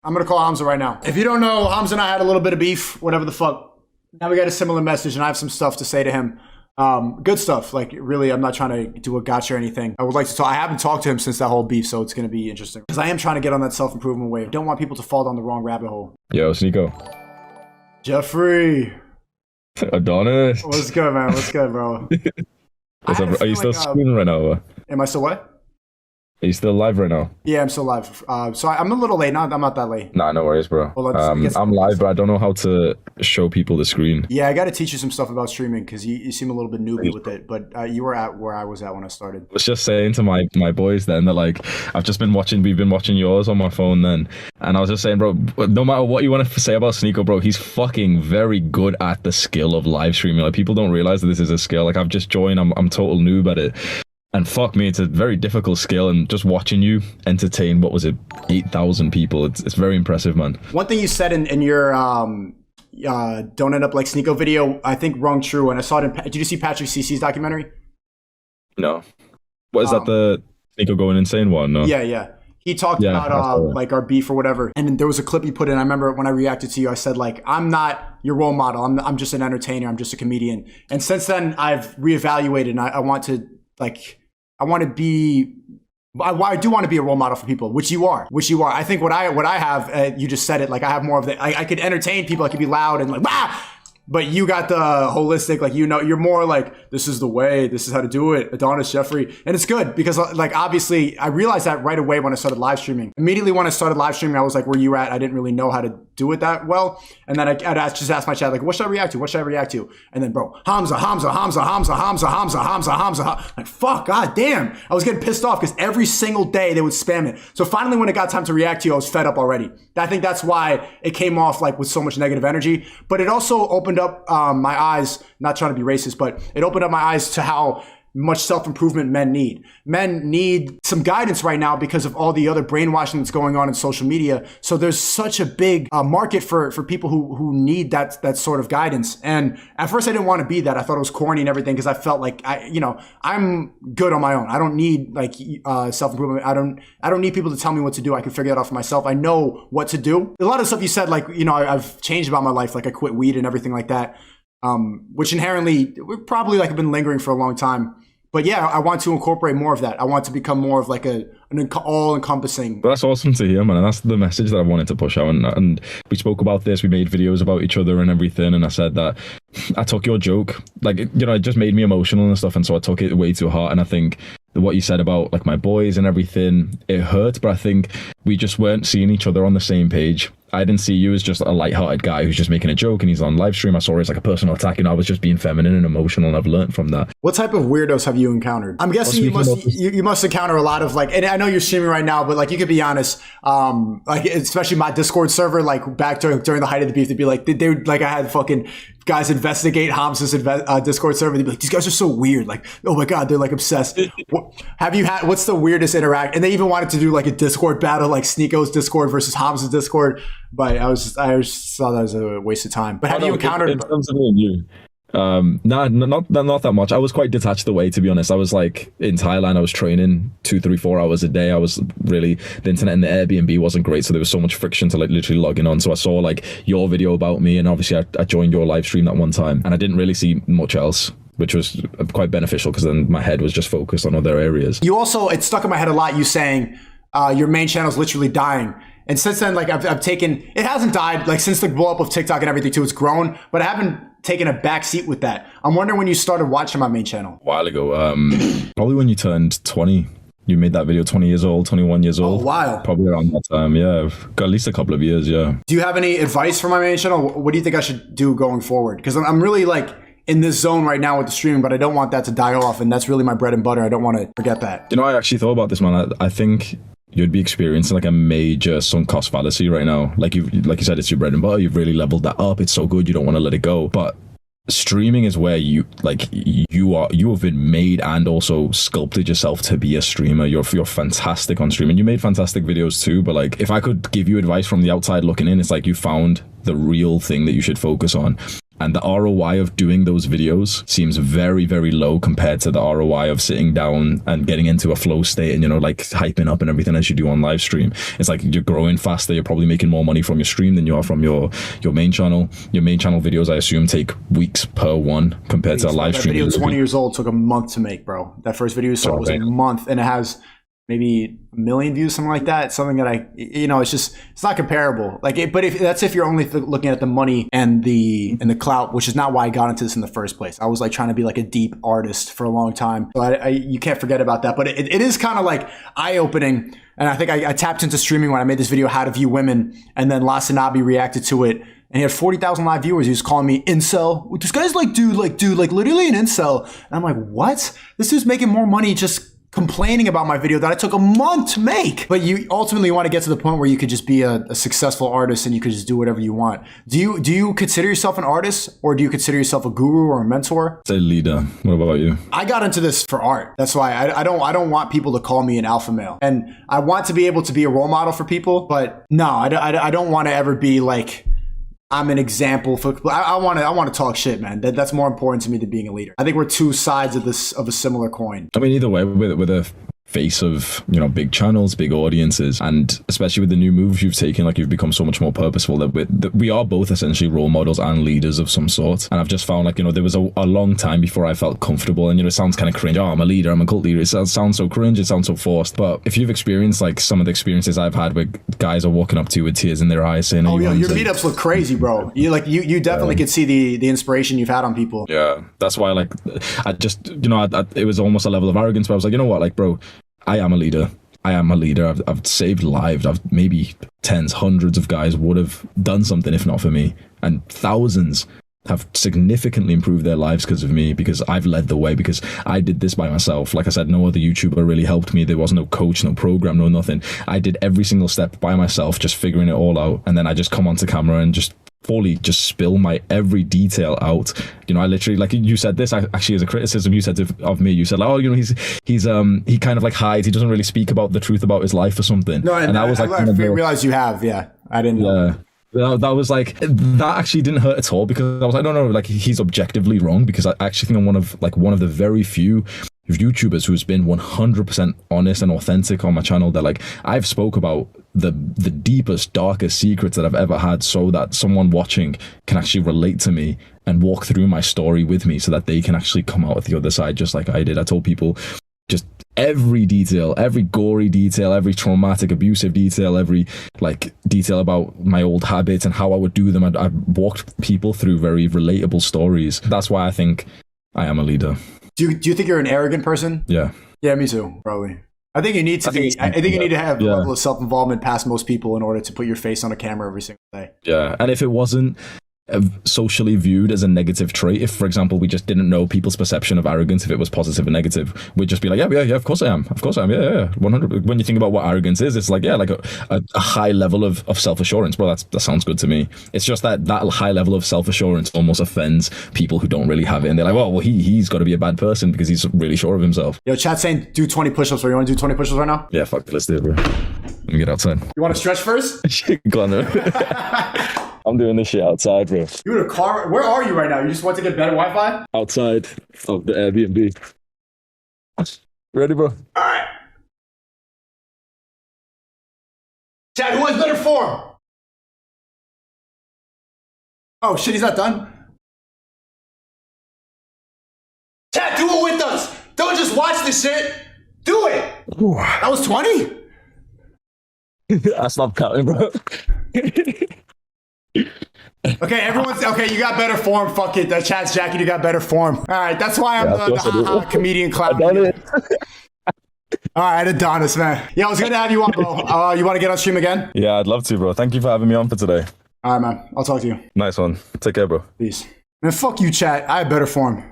I'm gonna call Hamza right now. If you don't know, Hamza and I had a little bit of beef, whatever the fuck. Now we got a similar message and I have some stuff to say to him. Good stuff. Like, really, I'm not trying to do a gotcha or anything. I would like to talk. I haven't talked to him since that whole beef, so it's gonna be interesting. Because I am trying to get on that self-improvement wave. Don't want people to fall down the wrong rabbit hole. Yo, Sneako. Jeffrey. Adonis. What's good, man? What's good, bro? Are you still screaming right now? Am I still what? Are you still live right now? Yeah, I'm still live. So I'm a little late. No, I'm not that late. Nah, no worries, bro. Well, I'm live, but I don't know how to show people the screen. Yeah, I got to teach you some stuff about streaming because you seem a little bit newbie with it. But you were at where I was at when I started. I was just saying to my boys then that, like, we've been watching yours on my phone then. And I was just saying, bro, no matter what you want to say about Sneako, bro, he's fucking very good at the skill of live streaming. Like, people don't realize that this is a skill. Like, I've just joined. I'm total noob at it. And fuck me, it's a very difficult skill, and just watching you entertain, 8,000 people, it's very impressive, man. One thing you said in your Don't End Up Like Sneako video, I think rung true, and I saw it in, did you see Patrick CC's documentary? No. What is that, the Sneako going insane one? No. Yeah. He talked about like our beef or whatever, and there was a clip he put in. I remember when I reacted to you, I said, like, I'm not your role model. I'm just an entertainer. I'm just a comedian. And since then, I've reevaluated, and I want to, like, I do want to be a role model for people, which you are. I think what I have, you just said it, like, I have more of the, I could entertain people, I could be loud and like, but you got the holistic, like, you're more like, this is the way, this is how to do it, Adonis, Jeffrey. And it's good because, like, obviously I realized that right away when I started live streaming. Immediately when I started live streaming, I was like, where you at? I didn't really know how to do it that well. And then I'd just ask my chat, like, what should I react to? And then, bro, Hamza. Like, fuck, god damn. I was getting pissed off because every single day they would spam it. So finally, when it got time to react to you, I was fed up already. I think that's why it came off, like, with so much negative energy. But it also opened up my eyes, not trying to be racist, but it opened up my eyes to how much self-improvement men need. Men need some guidance right now because of all the other brainwashing that's going on in social media. So there's such a big market for people who need that sort of guidance. And at first I didn't want to be that. I thought it was corny and everything because I felt like I'm good on my own. I don't need, like, self-improvement. I don't need people to tell me what to do. I can figure that out for myself. I know what to do. A lot of stuff you said, like, I've changed about my life. Like, I quit weed and everything like that. Which inherently probably, like, have been lingering for a long time. But yeah, I want to incorporate more of that. I want to become more of, like, an all-encompassing. That's awesome to hear, man. And that's the message that I wanted to push out. And we spoke about this. We made videos about each other and everything. And I said that I took your joke. Like, it just made me emotional and stuff. And so I took it way too heart. And I think what you said about, like, my boys and everything, it hurt. But I think we just weren't seeing each other on the same page. I didn't see you as just a lighthearted guy who's just making a joke and he's on live stream. I saw it as like a personal attack, and I was just being feminine and emotional, and I've learned from that. What type of weirdos have you encountered? I'm guessing you must encounter a lot of, like, and I know you're streaming right now, but, like, you could be honest, like, especially my Discord server, like, back during the height of the beef, they'd be like, they would, like, I had fucking guys investigate Hamza's Discord server. They'd be like, these guys are so weird. Like, oh my God, they're, like, obsessed. What's the weirdest interact? And they even wanted to do, like, a Discord battle, like Sneako's Discord versus Hamza's Discord. But I just saw that as a waste of time. But have you encountered? In terms of me and you, not that much. I was quite detached away, to be honest. I was, like, in Thailand. I was training 2, 3, 4 hours a day. I was really, the internet and the Airbnb wasn't great, so there was so much friction to, like, literally logging on. So I saw, like, your video about me, and obviously I joined your live stream that one time, and I didn't really see much else, which was quite beneficial because then my head was just focused on other areas. You also, it stuck in my head a lot, you saying your main channel is literally dying. And since then, like, I've taken, it hasn't died, like, since the blow up of TikTok and everything too, it's grown, but I haven't taken a back seat with that. I'm wondering when you started watching my main channel. A while ago, probably when you turned 20. You made that video 20 years old, 21 years old. Oh, wow. Probably around that time, yeah. I've got at least a couple of years, yeah. Do you have any advice for my main channel? What do you think I should do going forward? Because I'm really, like, in this zone right now with the streaming, but I don't want that to die off, and that's really my bread and butter. I don't want to forget that. I actually thought about this, man. I think you'd be experiencing, like, a major sunk cost fallacy right now. Like you said, it's your bread and butter. You've really leveled that up. It's so good. You don't want to let it go. But streaming is where you have been made and also sculpted yourself to be a streamer. You're fantastic on streaming. You made fantastic videos too. But, like, if I could give you advice from the outside looking in, it's like you found the real thing that you should focus on. And the ROI of doing those videos seems very, very low compared to the ROI of sitting down and getting into a flow state and, you know, like hyping up and everything as you do on live stream. It's like you're growing faster. You're probably making more money from your stream than you are from your main channel. Your main channel videos, I assume, take weeks per one compared to a live stream. That video 20 years old took a month to make, bro. That first video was a month, and it has maybe 1 million views, something like that. It's something that it's not comparable. Like, but if you're only looking at the money and the clout, which is not why I got into this in the first place. I was like trying to be like a deep artist for a long time. So you can't forget about that. But it is kind of like eye opening. And I think I tapped into streaming when I made this video, How to View Women, and then Lasanabi reacted to it. And he had 40,000 live viewers. He was calling me incel. This guy's like, dude, literally an incel. And I'm like, what? This dude's making more money just complaining about my video that I took a month to make. But you ultimately want to get to the point where you could just be a successful artist and you could just do whatever you want. Do you consider yourself an artist, or do you consider yourself a guru or a mentor? Say leader. What about you? I got into this for art. That's why I don't want people to call me an alpha male. And I want to be able to be a role model for people, but no, I don't want to ever be like, I'm an example for. I want to talk shit, man. That's more important to me than being a leader. I think we're two sides of a similar coin. I mean, either way, with a face of, you know, big channels, big audiences, and especially with the new moves you've taken, like you've become so much more purposeful, that we are both essentially role models and leaders of some sort. And I've just found, like, you know, there was a long time before I felt comfortable, and, you know, it sounds kind of cringe. Oh, I'm a leader, I'm a cult leader. It sounds so cringe, it sounds so forced. But if you've experienced like some of the experiences I've had where guys are walking up to you with tears in their eyes saying, oh yeah, your meetups look crazy, bro. You definitely could see the inspiration you've had on people. Yeah, that's why, like, I just, you know, it was almost a level of arrogance where I was like, you know what, like, bro, I am a leader. I've saved lives. Maybe tens, hundreds of guys would have done something if not for me. And thousands have significantly improved their lives because of me, because I've led the way, because I did this by myself. Like I said, no other YouTuber really helped me. There was no coach, no program, no nothing. I did every single step by myself, just figuring it all out. And then I just come onto camera and just fully just spill my every detail out. You know, I literally, like you said this actually as a criticism you said of me, you said like, oh, you know, he kind of like hides, he doesn't really speak about the truth about his life or something. No, and I was like, I realized you have, I didn't know. That was like, that actually didn't hurt at all, because I was like, no, like he's objectively wrong, because I actually think I'm one of the very few YouTubers who's been 100% honest and authentic on my channel, that like I've spoke about the deepest, darkest secrets that I've ever had, so that someone watching can actually relate to me and walk through my story with me, so that they can actually come out at the other side just like I did. I told people just every detail, every gory detail, every traumatic, abusive detail, every like detail about my old habits and how I would do them. I walked people through very relatable stories. That's why I think I am a leader. Do you think you're an arrogant person? Yeah. Yeah, me too, probably. I think you need to be. I think you need to have a level of self-involvement past most people in order to put your face on a camera every single day. Yeah, and if it wasn't socially viewed as a negative trait, if, for example, we just didn't know people's perception of arrogance, if it was positive or negative, we'd just be like, yeah, of course I am, yeah, 100. When you think about what arrogance is, it's like, yeah, like a high level of self-assurance. Bro, that sounds good to me. It's just that high level of self-assurance almost offends people who don't really have it, and they're like, well, he's got to be a bad person because he's really sure of himself. Yo, chat's saying do 20 push-ups. You want to do 20 push-ups right now? Yeah, fuck it, let's do it, bro. Let me get outside. You want to stretch first? Go on, man. I'm doing this shit outside, bro. You in a car? Where are you right now? You just want to get better Wi-Fi? Outside of the Airbnb. Ready, bro? All right. Chad, who has better form? Oh shit, he's not done. Chad, do it with us. Don't just watch this shit. Do it. Ooh. That was 20? I stopped counting, bro. Okay, okay. You got better form. Fuck it. Chad's Jackie, you got better form. All right, that's why I'm the comedian clown. All right, Adonis, man. Yeah, it was good to have you on, bro. You want to get on stream again? Yeah, I'd love to, bro. Thank you for having me on for today. All right, man. I'll talk to you. Nice one. Take care, bro. Peace. Man, fuck you, chat. I have better form.